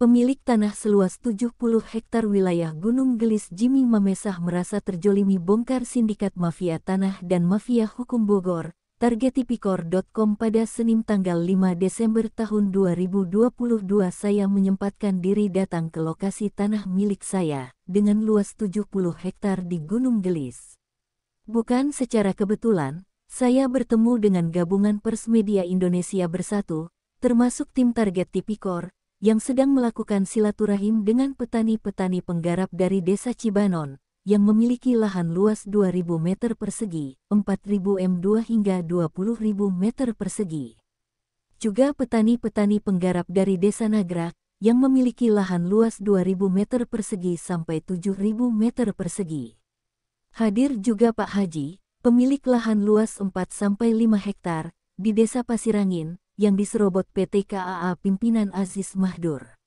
Pemilik tanah seluas 70 hektar wilayah Gunung Gelis Jimmy Mamesah merasa terjolimi bongkar sindikat mafia tanah dan mafia hukum Bogor. Targetipikor.com pada Senin tanggal 5 Desember tahun 2022 saya menyempatkan diri datang ke lokasi tanah milik saya dengan luas 70 hektar di Gunung Gelis. Bukan secara kebetulan, saya bertemu dengan gabungan Persmedia Indonesia Bersatu, termasuk tim Target Tipikor, yang sedang melakukan silaturahim dengan petani-petani penggarap dari Desa Cibanon, yang memiliki lahan luas 2.000 meter persegi, 4.000 m2 hingga 20.000 meter persegi. Juga petani-petani penggarap dari Desa Nagrak, yang memiliki lahan luas 2.000 meter persegi sampai 7.000 meter persegi. Hadir juga Pak Haji, pemilik lahan luas 4-5 hektar, di Desa Pasirangin, yang diserobot PT KAA pimpinan Aziz Mahdur.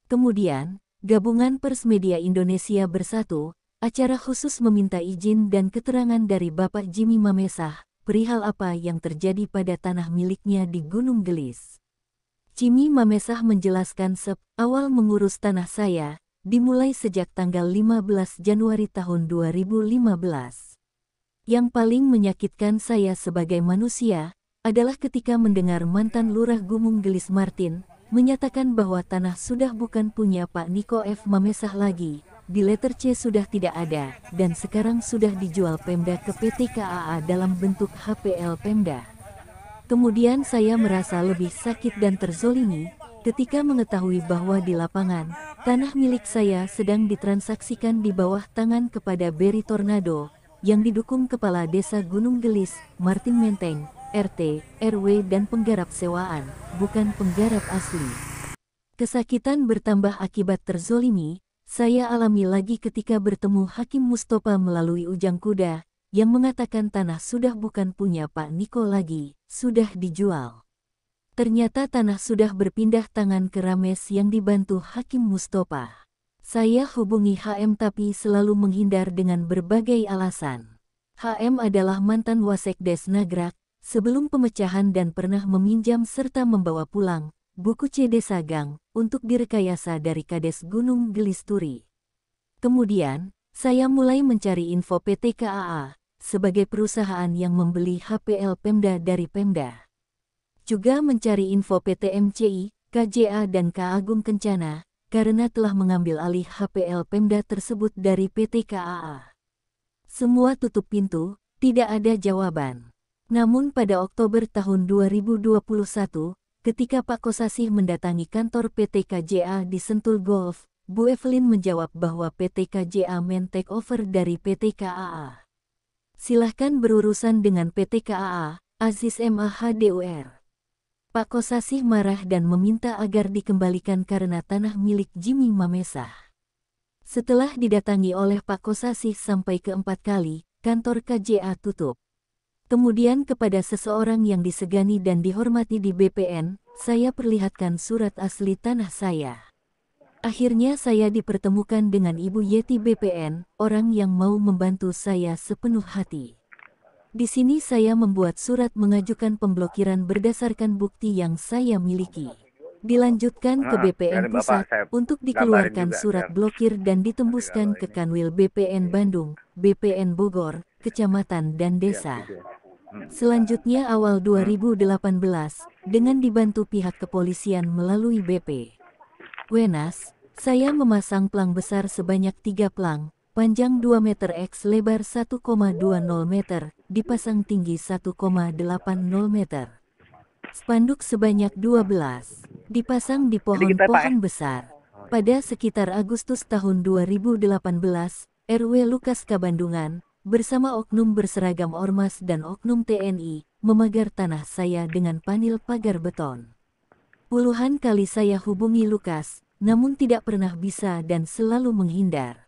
Kemudian, gabungan Persmedia Indonesia Bersatu, acara khusus meminta izin dan keterangan dari Bapak Jimmy Mamesah, perihal apa yang terjadi pada tanah miliknya di Gunung Gelis. Jimmy Mamesah menjelaskan awal mengurus tanah saya, dimulai sejak tanggal 15 Januari tahun 2015. Yang paling menyakitkan saya sebagai manusia, adalah ketika mendengar mantan Lurah Gunung Gelis Martin, menyatakan bahwa tanah sudah bukan punya Pak Niko F. Mamesah lagi, di letter C sudah tidak ada, dan sekarang sudah dijual Pemda ke PT KAA dalam bentuk HPL Pemda. Kemudian saya merasa lebih sakit dan terzolimi, ketika mengetahui bahwa di lapangan, tanah milik saya sedang ditransaksikan di bawah tangan kepada Beri Tornado, yang didukung Kepala Desa Gunung Gelis, Martin Menteng, RT, RW dan penggarap sewaan, bukan penggarap asli. Kesakitan bertambah akibat terzolimi, saya alami lagi ketika bertemu Hakim Mustopa melalui Ujang Kuda, yang mengatakan tanah sudah bukan punya Pak Niko lagi, sudah dijual. Ternyata tanah sudah berpindah tangan ke Rames yang dibantu Hakim Mustopa. Saya hubungi HM tapi selalu menghindar dengan berbagai alasan. HM adalah mantan Wasekdes Nagrak, sebelum pemecahan dan pernah meminjam serta membawa pulang buku C Desa Gang untuk direkayasa dari Kades Gunung Gelis Turi. Kemudian, saya mulai mencari info PT KAA sebagai perusahaan yang membeli HPL Pemda dari Pemda. Juga mencari info PT MCI, KJA dan K Agung Kencana karena telah mengambil alih HPL Pemda tersebut dari PT KAA. Semua tutup pintu, tidak ada jawaban. Namun pada Oktober tahun 2021, ketika Pak Kosasih mendatangi kantor PT KJA di Sentul Golf, Bu Evelyn menjawab bahwa PT KJA take over dari PT KAA. Silahkan berurusan dengan PT KAA, Aziz MAHDUR. Pak Kosasih marah dan meminta agar dikembalikan karena tanah milik Jimmy Mamesah. Setelah didatangi oleh Pak Kosasih sampai keempat kali, kantor KJA tutup. Kemudian kepada seseorang yang disegani dan dihormati di BPN, saya perlihatkan surat asli tanah saya. Akhirnya saya dipertemukan dengan Ibu Yeti BPN, orang yang mau membantu saya sepenuh hati. Di sini saya membuat surat mengajukan pemblokiran berdasarkan bukti yang saya miliki. Dilanjutkan ke BPN Pusat untuk dikeluarkan surat blokir dan ditembuskan ke Kanwil BPN Bandung, BPN Bogor, Kecamatan dan Desa. Selanjutnya awal 2018, dengan dibantu pihak kepolisian melalui BP Wenas, saya memasang pelang besar sebanyak 3 pelang, panjang 2 meter x lebar 1,20 meter, dipasang tinggi 1,80 meter. Spanduk sebanyak 12, dipasang di pohon-pohon besar. Pada sekitar Agustus tahun 2018, RW Lukas Kabandungan, bersama oknum berseragam ormas dan oknum TNI, memagar tanah saya dengan panel pagar beton. Puluhan kali saya hubungi Lukas, namun tidak pernah bisa dan selalu menghindar.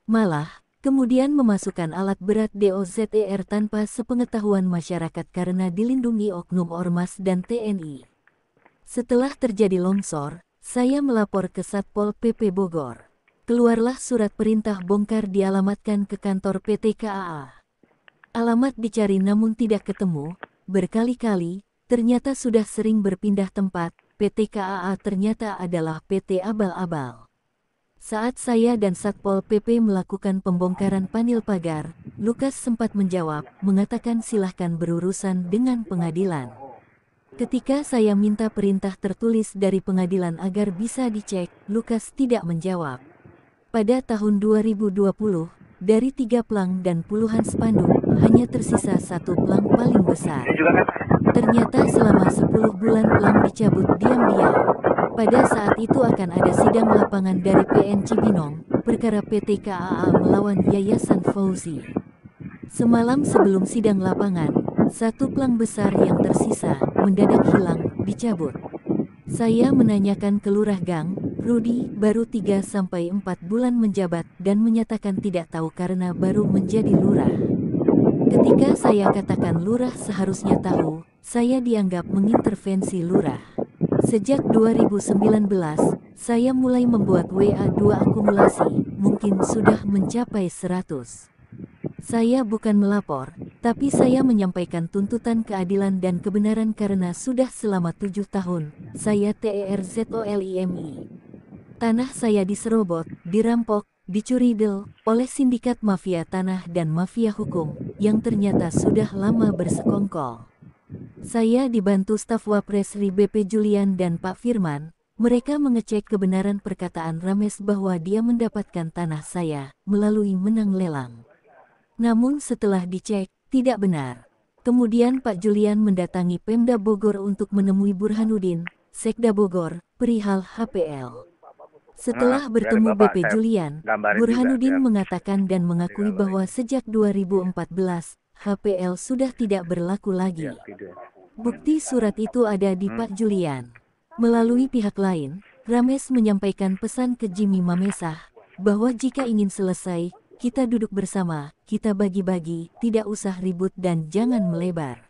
Malah, kemudian memasukkan alat berat DOZER tanpa sepengetahuan masyarakat karena dilindungi oknum ormas dan TNI. Setelah terjadi longsor, saya melapor ke Satpol PP Bogor. Keluarlah surat perintah bongkar dialamatkan ke kantor PT KAA. Alamat dicari namun tidak ketemu, berkali-kali, ternyata sudah sering berpindah tempat, PT KAA ternyata adalah PT Abal-Abal. Saat saya dan Satpol PP melakukan pembongkaran panel pagar, Lukas sempat menjawab, mengatakan silahkan berurusan dengan pengadilan. Ketika saya minta perintah tertulis dari pengadilan agar bisa dicek, Lukas tidak menjawab. Pada tahun 2020, dari 3 plang dan puluhan spanduk, hanya tersisa 1 plang paling besar. Ternyata selama 10 bulan plang dicabut diam-diam. Pada saat itu akan ada sidang lapangan dari PN Cibinong, perkara PT KAA melawan Yayasan Fauzi. Semalam sebelum sidang lapangan, 1 plang besar yang tersisa, mendadak hilang, dicabut. Saya menanyakan ke Lurah Gang, Rudi, baru 3-4 bulan menjabat dan menyatakan tidak tahu karena baru menjadi lurah. Ketika saya katakan lurah seharusnya tahu, saya dianggap mengintervensi lurah. Sejak 2019, saya mulai membuat WA2 akumulasi, mungkin sudah mencapai 100. Saya bukan melapor, tapi saya menyampaikan tuntutan keadilan dan kebenaran karena sudah selama 7 tahun, saya TERZOLIMI. Tanah saya diserobot, dirampok, dicuridel oleh sindikat mafia tanah dan mafia hukum, yang ternyata sudah lama bersekongkol. Saya dibantu staf Wapres RI BP Julian dan Pak Firman, mereka mengecek kebenaran perkataan Rames bahwa dia mendapatkan tanah saya, melalui menang lelang. Namun setelah dicek, tidak benar. Kemudian Pak Julian mendatangi Pemda Bogor untuk menemui Burhanuddin, Sekda Bogor, perihal HPL. Setelah bertemu BP Julian, Burhanuddin mengatakan dan mengakui bahwa sejak 2014, HPL sudah tidak berlaku lagi. Bukti surat itu ada di Pak Julian. Melalui pihak lain, Rames menyampaikan pesan ke Jimmy Mamesah, bahwa jika ingin selesai, kita duduk bersama, kita bagi-bagi, tidak usah ribut dan jangan melebar.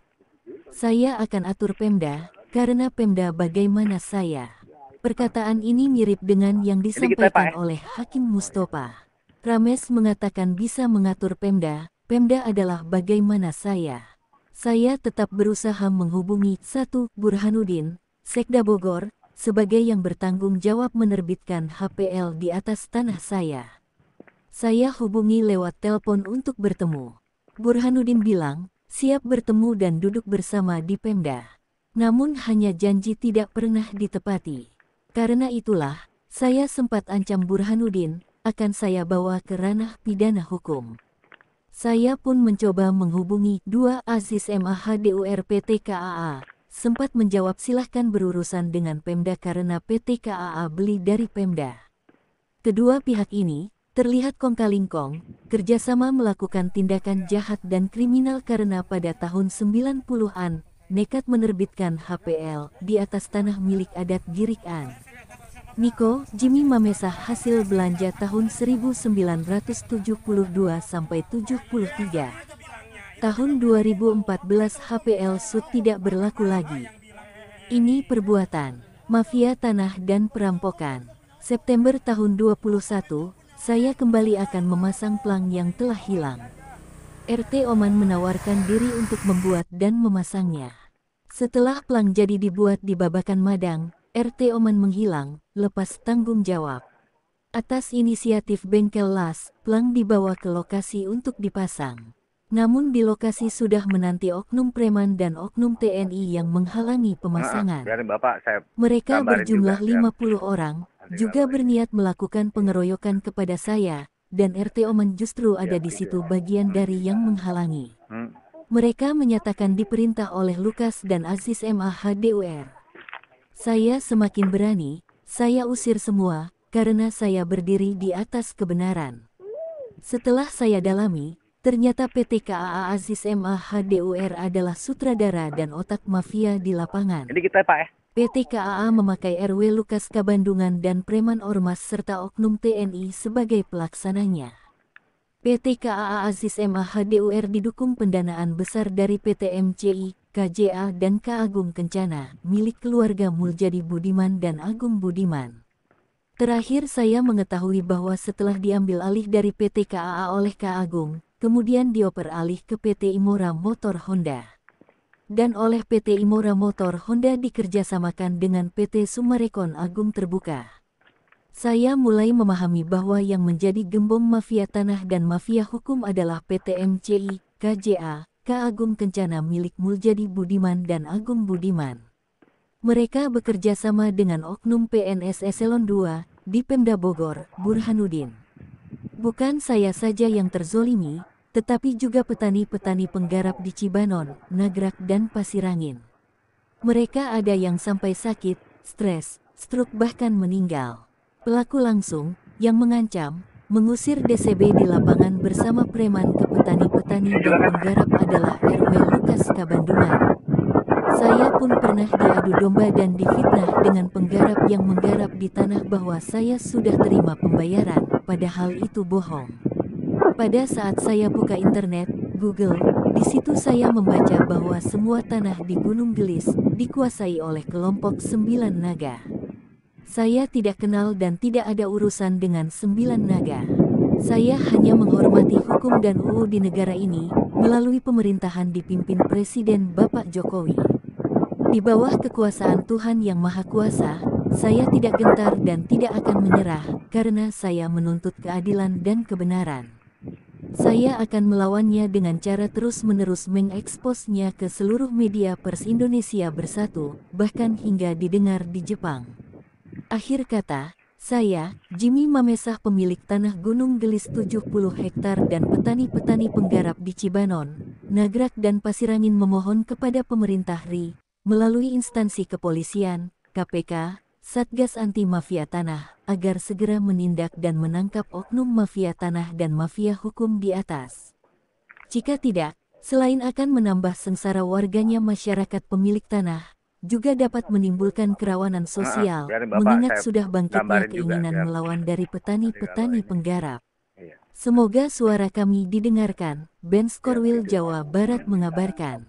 Saya akan atur Pemda, karena Pemda bagaimana saya. Perkataan ini mirip dengan yang disampaikan oleh Hakim Mustofa. Rames mengatakan bisa mengatur Pemda, Pemda adalah bagaimana saya. Saya tetap berusaha menghubungi 1. Burhanuddin, Sekda Bogor, sebagai yang bertanggung jawab menerbitkan HPL di atas tanah saya. Saya hubungi lewat telepon untuk bertemu. Burhanuddin bilang, siap bertemu dan duduk bersama di Pemda. Namun hanya janji tidak pernah ditepati. Karena itulah, saya sempat ancam Burhanuddin, akan saya bawa ke ranah pidana hukum. Saya pun mencoba menghubungi 2 Aziz MAHDUR PT KAA, sempat menjawab silahkan berurusan dengan Pemda karena PT KAA beli dari Pemda. Kedua pihak ini terlihat kongkal-lingkong, kerjasama melakukan tindakan jahat dan kriminal karena pada tahun 90-an, nekat menerbitkan HPL di atas tanah milik adat Girikan. Niko, Jimmy Mamesah hasil belanja tahun 1972-73. Tahun 2014 HPL SUD tidak berlaku lagi. Ini perbuatan mafia tanah dan perampokan. September tahun 21, saya kembali akan memasang plang yang telah hilang. RT Oman menawarkan diri untuk membuat dan memasangnya. Setelah plang jadi dibuat di Babakan Madang, RT Oman menghilang, lepas tanggung jawab. Atas inisiatif Bengkel Las, plang dibawa ke lokasi untuk dipasang. Namun di lokasi sudah menanti oknum preman dan oknum TNI yang menghalangi pemasangan. Mereka berjumlah 50 orang, juga berniat melakukan pengeroyokan kepada saya, dan RT Oman justru ada di situ bagian dari yang menghalangi. Mereka menyatakan diperintah oleh Lukas dan Aziz MAHDUR. Saya semakin berani, saya usir semua, karena saya berdiri di atas kebenaran. Setelah saya dalami, ternyata PT KAA Aziz MAHDUR adalah sutradara dan otak mafia di lapangan. Ini kita Pak ya? PT KAA memakai RW Lukas Kabandungan dan preman ormas serta oknum TNI sebagai pelaksananya. PT KAA Aziz MAHDUR didukung pendanaan besar dari PT MCI, KJA dan K Agung Kencana, milik keluarga Muljadi Budiman dan Agung Budiman. Terakhir saya mengetahui bahwa setelah diambil alih dari PT KAA oleh K Agung, kemudian dioper alih ke PT Imora Motor Honda. dan oleh PT Imora Motor Honda dikerjasamakan dengan PT Summarecon Agung terbuka. Saya mulai memahami bahwa yang menjadi gembong mafia tanah dan mafia hukum adalah PT MCI, KJA, K Agung Kencana milik Muljadi Budiman dan Agung Budiman. Mereka bekerja sama dengan oknum PNS Eselon II di Pemda Bogor, Burhanuddin. Bukan saya saja yang terzolimi, tetapi juga petani-petani penggarap di Cibanon, Nagrak dan Pasirangin. Mereka ada yang sampai sakit, stres, stroke bahkan meninggal. Pelaku langsung, yang mengancam, mengusir DCB di lapangan bersama preman ke petani-petani dan penggarap adalah RW Lukas Kabandungan. Saya pun pernah diadu domba dan difitnah dengan penggarap yang menggarap di tanah bahwa saya sudah terima pembayaran, padahal itu bohong. Pada saat saya buka internet, Google, di situ saya membaca bahwa semua tanah di Gunung Gelis dikuasai oleh kelompok 9 naga. Saya tidak kenal dan tidak ada urusan dengan 9 naga. Saya hanya menghormati hukum dan UU di negara ini, melalui pemerintahan dipimpin Presiden Bapak Jokowi. Di bawah kekuasaan Tuhan Yang Maha Kuasa, saya tidak gentar dan tidak akan menyerah, karena saya menuntut keadilan dan kebenaran. Saya akan melawannya dengan cara terus-menerus mengeksposnya ke seluruh media pers Indonesia bersatu, bahkan hingga didengar di Jepang. Akhir kata, saya, Jimmy Mamesah pemilik tanah Gunung Gelis 70 hektar dan petani-petani penggarap di Cibanon, Nagrak dan Pasirangin memohon kepada pemerintah RI, melalui instansi kepolisian, KPK, Satgas Anti Mafia Tanah, agar segera menindak dan menangkap oknum mafia tanah dan mafia hukum di atas. Jika tidak, selain akan menambah sengsara warganya masyarakat pemilik tanah, juga dapat menimbulkan kerawanan sosial, mengingat sudah bangkitnya keinginan melawan dari petani-petani penggarap. Semoga suara kami didengarkan. Ben Skorwil, Jawa Barat mengabarkan.